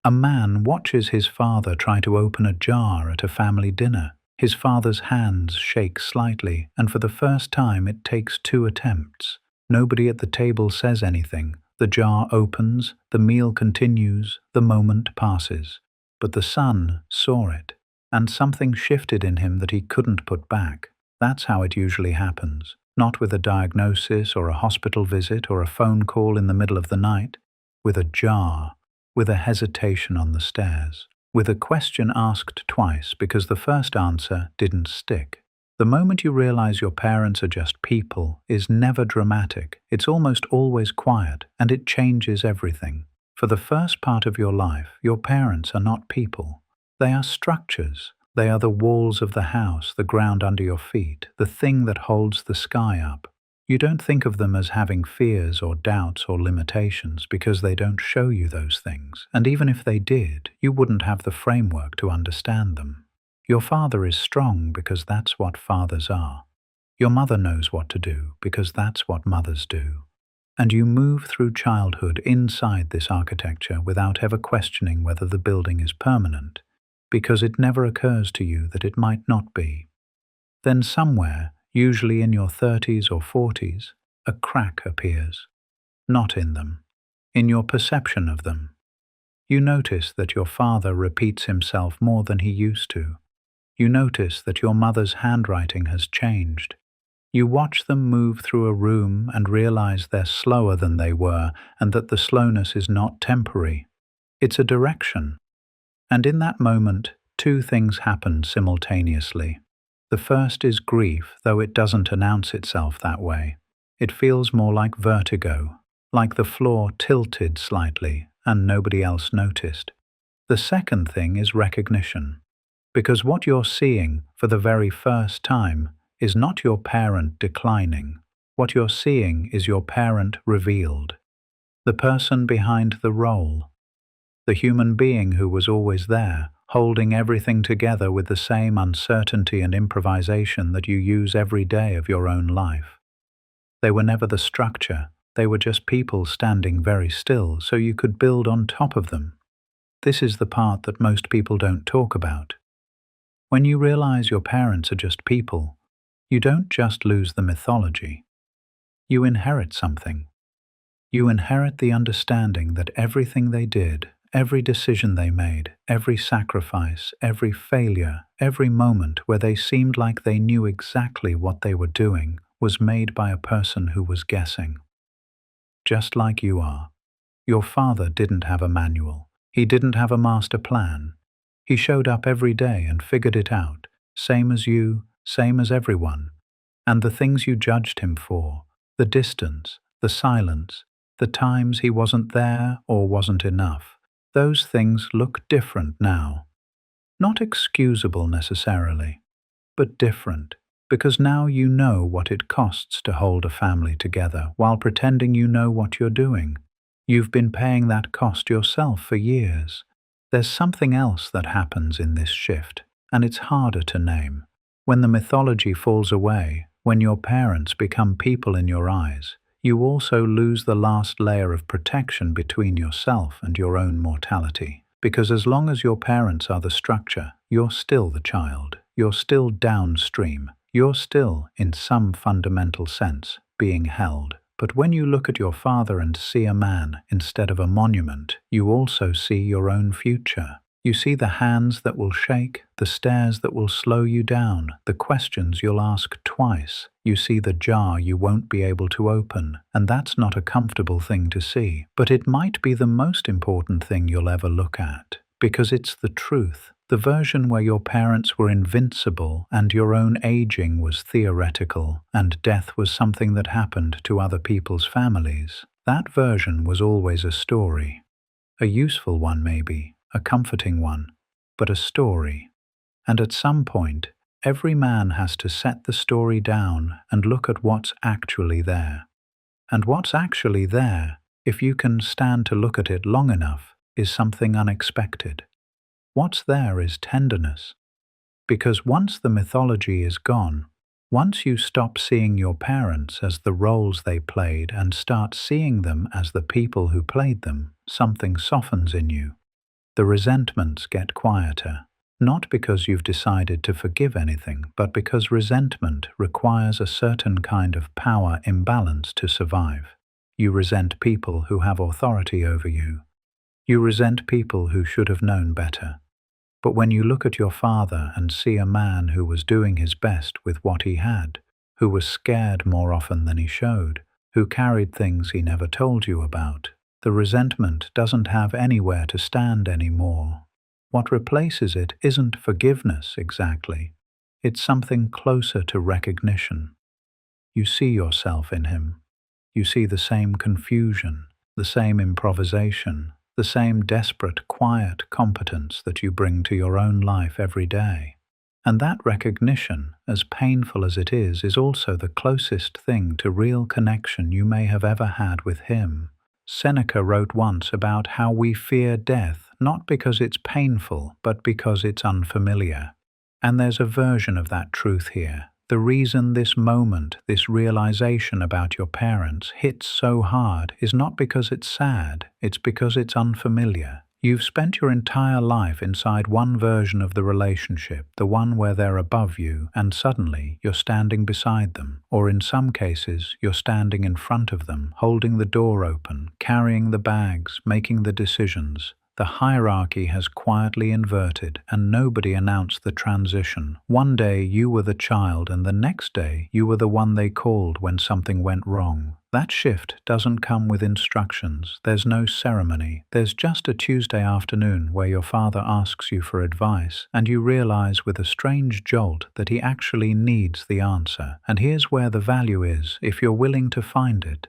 A man watches his father try to open a jar at a family dinner. His father's hands shake slightly, and for the first time it takes 2 attempts. Nobody at the table says anything. The jar opens, the meal continues, the moment passes. But the son saw it, and something shifted in him that he couldn't put back. That's how it usually happens. Not with a diagnosis or a hospital visit or a phone call in the middle of the night. With a jar, with a hesitation on the stairs, with a question asked twice because the first answer didn't stick. The moment you realize your parents are just people is never dramatic. It's almost always quiet, and it changes everything. For the first part of your life, your parents are not people. They are structures. They are the walls of the house, the ground under your feet, the thing that holds the sky up. You don't think of them as having fears or doubts or limitations because they don't show you those things, and even if they did, you wouldn't have the framework to understand them. Your father is strong because that's what fathers are. Your mother knows what to do because that's what mothers do. And you move through childhood inside this architecture without ever questioning whether the building is permanent, because it never occurs to you that it might not be. Then somewhere, usually in your 30s or 40s, a crack appears. Not in them, in your perception of them. You notice that your father repeats himself more than he used to. You notice that your mother's handwriting has changed. You watch them move through a room and realize they're slower than they were, and that the slowness is not temporary. It's a direction. And in that moment, 2 things happen simultaneously. The first is grief, though it doesn't announce itself that way. It feels more like vertigo, like the floor tilted slightly and nobody else noticed. The second thing is recognition, because what you're seeing for the very first time is not your parent declining. What you're seeing is your parent revealed. The person behind the role. The human being who was always there, holding everything together with the same uncertainty and improvisation that you use every day of your own life. They were never the structure, they were just people standing very still so you could build on top of them. This is the part that most people don't talk about. When you realize your parents are just people, you don't just lose the mythology. You inherit something. You inherit the understanding that everything they did, every decision they made, every sacrifice, every failure, every moment where they seemed like they knew exactly what they were doing was made by a person who was guessing. Just like you are. Your father didn't have a manual. He didn't have a master plan. He showed up every day and figured it out, same as you, same as everyone. And the things you judged him for, the distance, the silence, the times he wasn't there or wasn't enough, those things look different now. Not excusable necessarily, but different, because now you know what it costs to hold a family together while pretending you know what you're doing. You've been paying that cost yourself for years. There's something else that happens in this shift, and it's harder to name. When the mythology falls away, when your parents become people in your eyes, you also lose the last layer of protection between yourself and your own mortality. Because as long as your parents are the structure, you're still the child. You're still downstream. You're still, in some fundamental sense, being held. But when you look at your father and see a man instead of a monument, you also see your own future. You see the hands that will shake, the stares that will slow you down, the questions you'll ask twice. You see the jar you won't be able to open, and that's not a comfortable thing to see. But it might be the most important thing you'll ever look at, because it's the truth. The version where your parents were invincible and your own aging was theoretical and death was something that happened to other people's families. That version was always a story. A useful one maybe, a comforting one, but a story. And at some point, every man has to set the story down and look at what's actually there. And what's actually there, if you can stand to look at it long enough, is something unexpected. What's there is tenderness. Because once the mythology is gone, once you stop seeing your parents as the roles they played and start seeing them as the people who played them, something softens in you. The resentments get quieter. Not because you've decided to forgive anything, but because resentment requires a certain kind of power imbalance to survive. You resent people who have authority over you. You resent people who should have known better. But when you look at your father and see a man who was doing his best with what he had, who was scared more often than he showed, who carried things he never told you about, the resentment doesn't have anywhere to stand anymore. What replaces it isn't forgiveness exactly. It's something closer to recognition. You see yourself in him. You see the same confusion, the same improvisation, the same desperate, quiet competence that you bring to your own life every day. And that recognition, as painful as it is also the closest thing to real connection you may have ever had with him. Seneca wrote once about how we fear death, not because it's painful, but because it's unfamiliar. And there's a version of that truth here. The reason this moment, this realization about your parents hits so hard is not because it's sad, it's because it's unfamiliar. You've spent your entire life inside one version of the relationship, the one where they're above you, and suddenly you're standing beside them, or in some cases, you're standing in front of them, holding the door open, carrying the bags, making the decisions. The hierarchy has quietly inverted, and nobody announced the transition. One day you were the child, and the next day you were the one they called when something went wrong. That shift doesn't come with instructions. There's no ceremony. There's just a Tuesday afternoon where your father asks you for advice, and you realize with a strange jolt that he actually needs the answer. And here's where the value is, if you're willing to find it.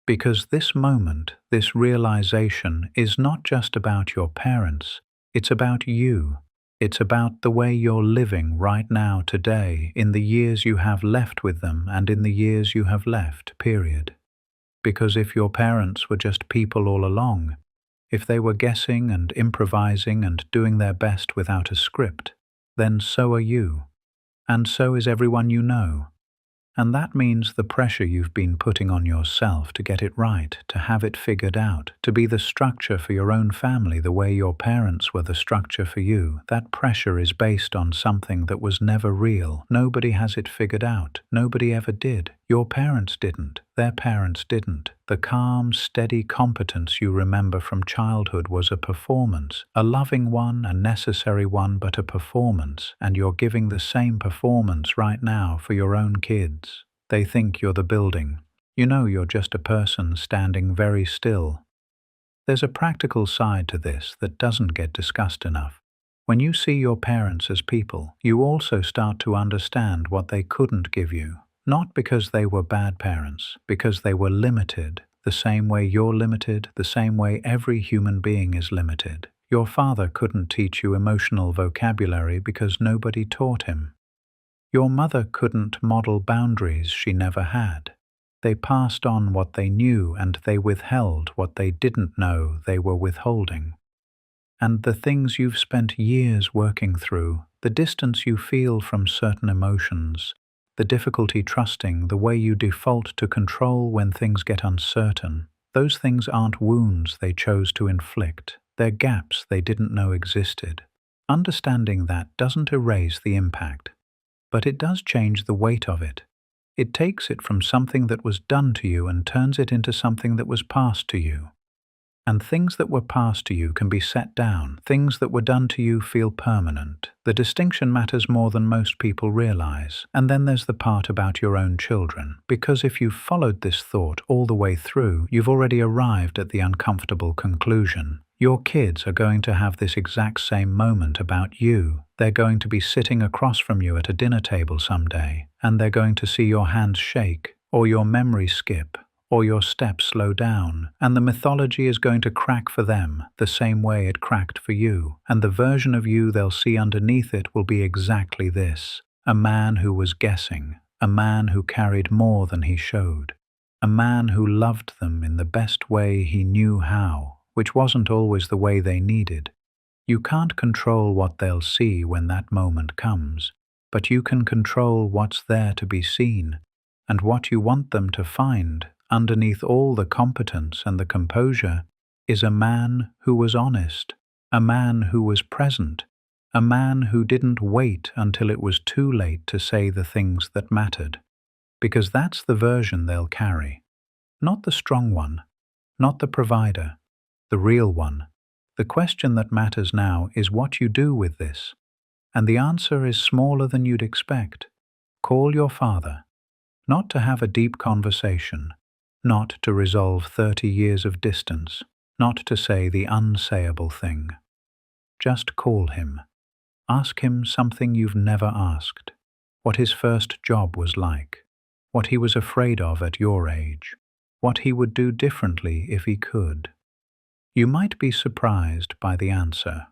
Because this moment, this realization, is not just about your parents, it's about you. It's about the way you're living right now today, in the years you have left with them and in the years you have left, period. Because if your parents were just people all along, if they were guessing and improvising and doing their best without a script, then so are you. And so is everyone you know. And that means the pressure you've been putting on yourself to get it right, to have it figured out, to be the structure for your own family the way your parents were the structure for you, that pressure is based on something that was never real. Nobody has it figured out. Nobody ever did. Your parents didn't. Their parents didn't. The calm, steady competence you remember from childhood was a performance, a loving one, a necessary one, but a performance, and you're giving the same performance right now for your own kids. They think you're the building. You know you're just a person standing very still. There's a practical side to this that doesn't get discussed enough. When you see your parents as people, you also start to understand what they couldn't give you. Not because they were bad parents, because they were limited, the same way you're limited, the same way every human being is limited. Your father couldn't teach you emotional vocabulary because nobody taught him. Your mother couldn't model boundaries she never had. They passed on what they knew and they withheld what they didn't know they were withholding. And the things you've spent years working through, the distance you feel from certain emotions, the difficulty trusting, the way you default to control when things get uncertain, those things aren't wounds they chose to inflict. They're gaps they didn't know existed. Understanding that doesn't erase the impact, but it does change the weight of it. It takes it from something that was done to you and turns it into something that was passed to you. And things that were passed to you can be set down. Things that were done to you feel permanent. The distinction matters more than most people realize. And then there's the part about your own children. Because if you've followed this thought all the way through, you've already arrived at the uncomfortable conclusion. Your kids are going to have this exact same moment about you. They're going to be sitting across from you at a dinner table someday, and they're going to see your hands shake, or your memory skip, or your steps slow down, and the mythology is going to crack for them the same way it cracked for you, and the version of you they'll see underneath it will be exactly this: a man who was guessing, a man who carried more than he showed, a man who loved them in the best way he knew how, which wasn't always the way they needed. You can't control what they'll see when that moment comes, but you can control what's there to be seen, and what you want them to find underneath all the competence and the composure is a man who was honest, a man who was present, a man who didn't wait until it was too late to say the things that mattered. Because that's the version they'll carry. Not the strong one, not the provider, the real one. The question that matters now is what you do with this. And the answer is smaller than you'd expect. Call your father, not to have a deep conversation, not to resolve 30 years of distance, not to say the unsayable thing. Just call him. Ask him something you've never asked. What his first job was like. What he was afraid of at your age. What he would do differently if he could. You might be surprised by the answer,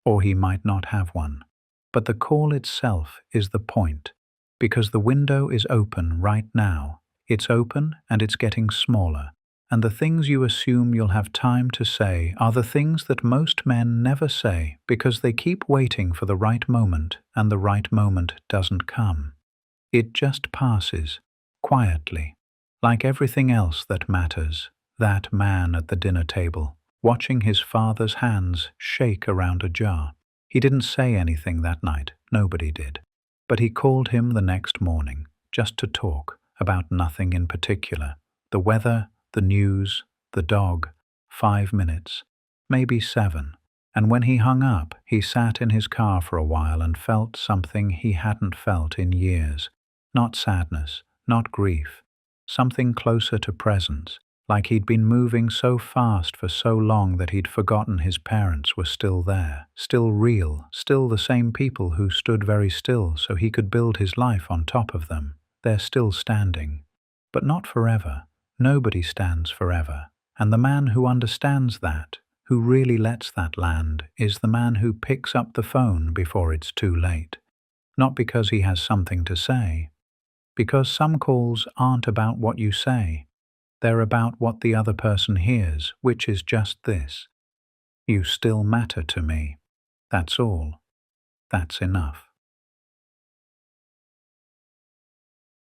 or he might not have one. But the call itself is the point, because the window is open right now. It's open and it's getting smaller, and the things you assume you'll have time to say are the things that most men never say because they keep waiting for the right moment, and the right moment doesn't come. It just passes, quietly, like everything else that matters. That man at the dinner table, watching his father's hands shake around a jar. He didn't say anything that night, nobody did. But he called him the next morning, just to talk about nothing in particular. The weather, the news, the dog, 5 minutes, maybe 7. And when he hung up, he sat in his car for a while and felt something he hadn't felt in years. Not sadness, not grief, something closer to presence. Like he'd been moving so fast for so long that he'd forgotten his parents were still there, still real, still the same people who stood very still so he could build his life on top of them. They're still standing. But not forever. Nobody stands forever. And the man who understands that, who really lets that land, is the man who picks up the phone before it's too late. Not because he has something to say. Because some calls aren't about what you say. They're about what the other person hears, which is just this. You still matter to me. That's all. That's enough.